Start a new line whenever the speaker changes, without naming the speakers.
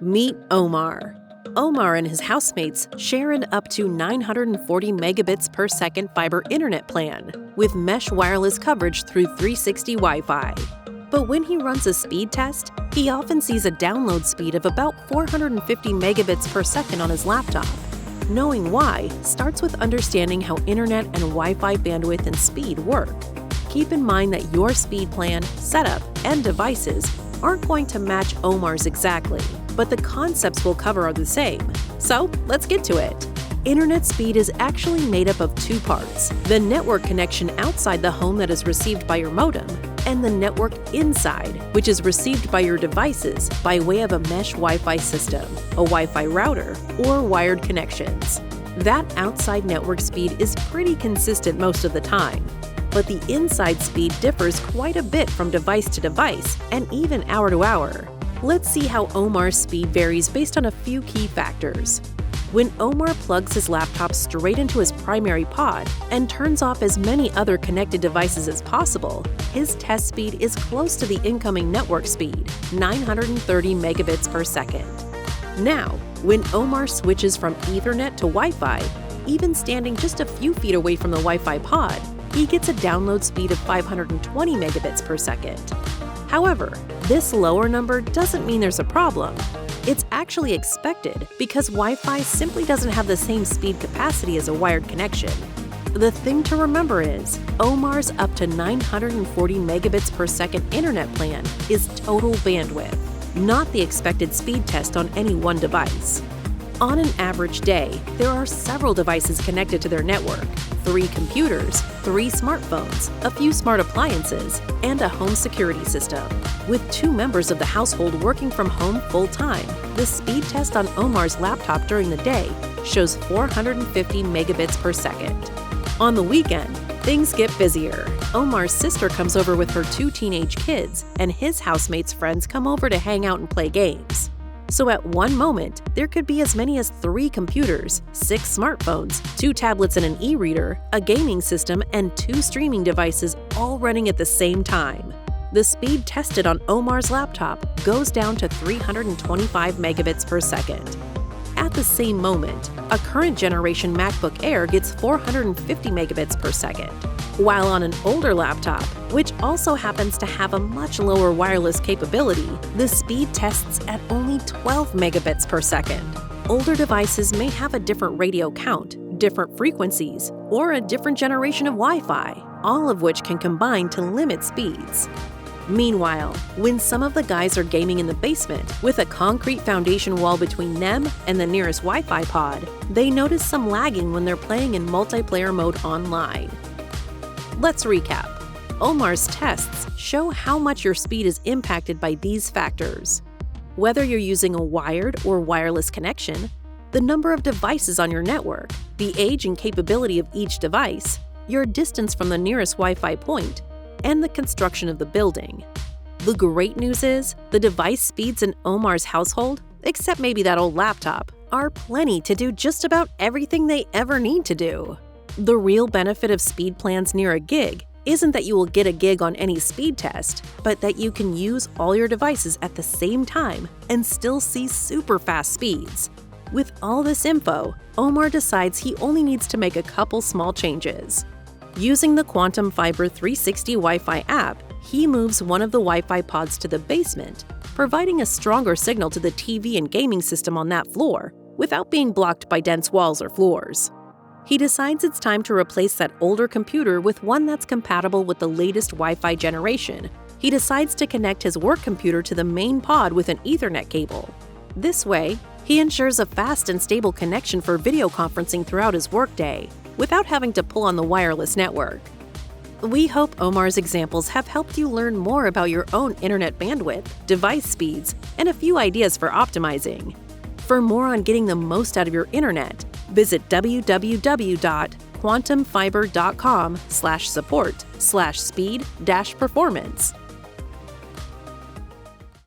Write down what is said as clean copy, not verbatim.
Meet Omar. Omar and his housemates share an up to 940 megabits per second fiber internet plan with mesh wireless coverage through 360 Wi-Fi. But when he runs a speed test, he often sees a download speed of about 450 megabits per second on his laptop. Knowing why starts with understanding how internet and Wi-Fi bandwidth and speed work. Keep in mind that your speed plan, setup, and devices aren't going to match Omar's exactly, but the concepts we'll cover are the same. So let's get to it. Internet speed is actually made up of two parts: the network connection outside the home that is received by your modem, and the network inside, which is received by your devices by way of a mesh Wi-Fi system, a Wi-Fi router, or wired connections. That outside network speed is pretty consistent most of the time, but the inside speed differs quite a bit from device to device and even hour to hour. Let's see how Omar's speed varies based on a few key factors. When Omar plugs his laptop straight into his primary pod and turns off as many other connected devices as possible, his test speed is close to the incoming network speed, 930 megabits per second. Now, when Omar switches from Ethernet to Wi-Fi, even standing just a few feet away from the Wi-Fi pod, he gets a download speed of 520 megabits per second. However, this lower number doesn't mean there's a problem. It's actually expected because Wi-Fi simply doesn't have the same speed capacity as a wired connection. The thing to remember is, Omar's up to 940 megabits per second internet plan is total bandwidth, not the expected speed test on any one device. On an average day, there are several devices connected to their network: 3 computers, 3 smartphones, a few smart appliances, and a home security system. With 2 members of the household working from home full-time, the speed test on Omar's laptop during the day shows 450 megabits per second. On the weekend, things get busier. Omar's sister comes over with her 2 teenage kids, and his housemates' friends come over to hang out and play games. So at one moment, there could be as many as 3 computers, 6 smartphones, 2 tablets and an e-reader, a gaming system, and 2 streaming devices all running at the same time. The speed tested on Omar's laptop goes down to 325 megabits per second. At the same moment, a current generation MacBook Air gets 450 megabits per second, while on an older laptop, which also happens to have a much lower wireless capability, the speed tests at only 12 megabits per second. Older devices may have a different radio count, different frequencies, or a different generation of Wi-Fi, all of which can combine to limit speeds. Meanwhile, when some of the guys are gaming in the basement with a concrete foundation wall between them and the nearest Wi-Fi pod, they notice some lagging when they're playing in multiplayer mode online. Let's recap. Omar's tests show how much your speed is impacted by these factors. Whether you're using a wired or wireless connection, the number of devices on your network, the age and capability of each device, your distance from the nearest Wi-Fi point, and the construction of the building. The great news is, the device speeds in Omar's household, except maybe that old laptop, are plenty to do just about everything they ever need to do. The real benefit of speed plans near a gig isn't that you will get a gig on any speed test, but that you can use all your devices at the same time and still see super fast speeds. With all this info, Omar decides he only needs to make a couple small changes. Using the Quantum Fiber 360 Wi-Fi app, he moves one of the Wi-Fi pods to the basement, providing a stronger signal to the TV and gaming system on that floor without being blocked by dense walls or floors. He decides it's time to replace that older computer with one that's compatible with the latest Wi-Fi generation. He decides to connect his work computer to the main pod with an Ethernet cable. This way, he ensures a fast and stable connection for video conferencing throughout his workday, without having to pull on the wireless network. We hope Omar's examples have helped you learn more about your own internet bandwidth, device speeds, and a few ideas for optimizing. For more on getting the most out of your internet, visit www.quantumfiber.com/support/speed-performance.